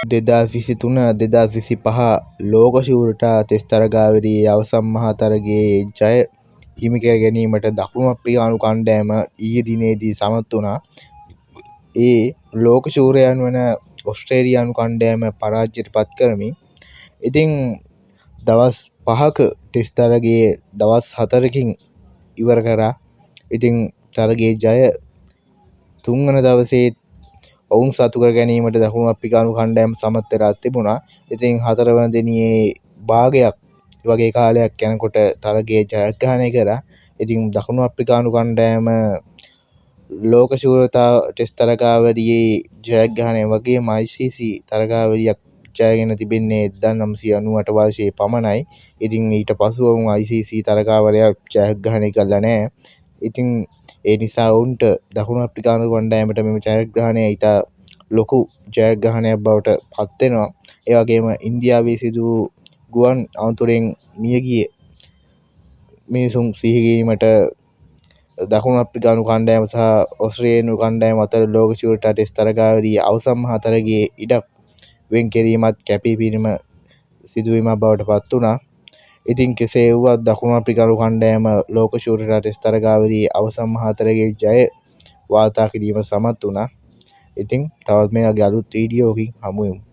2023-2025 ලෝක ශූරතා ටෙස්ට් තරගාවලියේ අවසන් මහ තරගයේ ජය හිමි කර ගැනීමට දකුණු අප්‍රිකානු කණ්ඩායම ඊයේ දිනේදී සමත් වුණා. ඒ ලෝක ශූරයන් වන ඔස්ට්‍රේලියානු කණ්ඩායම පරාජයට පත් කරමින් ඉතින් දවස් 5ක ටෙස්ට් තරගයේ දවස් 4කින් ඉවර කරා. ඉතින් තරගයේ ජය තුන්වන දවසේ ඔවුන් සතු කර ගැනීමට දකුණු අප්‍රිකානු කණ්ඩායම සමත් වෙලා තිබුණා. ඉතින් හතරවන දිනේ භාගයක් වගේ කාලයක් යනකොට තරගයේ ජයග්‍රහණය කරා. ඉතින් දකුණු අප්‍රිකානු කණ්ඩායම ලෝක ශූරතා ටෙස්ට් තරගාවලියේ ජයග්‍රහණය වගේම ICC තරගාවලියක් ජයගෙන තිබෙන්නේ 1998 වර්ෂයේ පමණයි. ඉතින් ඊට පසුව වුන් ICC තරගාවලියක් ජයග්‍රහණය කළා නැහැ. ඉතින් ඒ නිසා ඔවුන්ට දකුණු අප්‍රිකානු කණ්ඩායමට මෙම ජයග්‍රහණය ඉතා ලොකු ජයග්‍රහණයක් බවට පත් වෙනවා. ඒ වගේම ඉන්දියාවේ සිදු වූ ගුවන් අනතුරෙන් මියගිය මිනිසුන් සිහි කිරීමට දකුණු අප්‍රිකානු කණ්ඩායම සහ ඔස්ට්‍රේලියානු කණ්ඩායම අතර ලෝක ශූරතා ටෙස්ට් තරගාවලියේ අවසන් මහ තරගයේ ඉඩක් වෙන් කිරීමත් කැපීපෙනීම සිදුවීමක් බවට පත් වුණා. ඉතින් කෙසේ වුවත් දකුණු අප්‍රිකානු කණ්ඩායම ලෝක ශූරතා ටෙස්ට් තරගාවලියේ අවසන් මහ තරගයේ ජය වාර්තා කිරීමට සමත් වුණා. ඉතින් තවත් මේ වගේ අලුත් වීඩියෝකින් හමු වෙමු.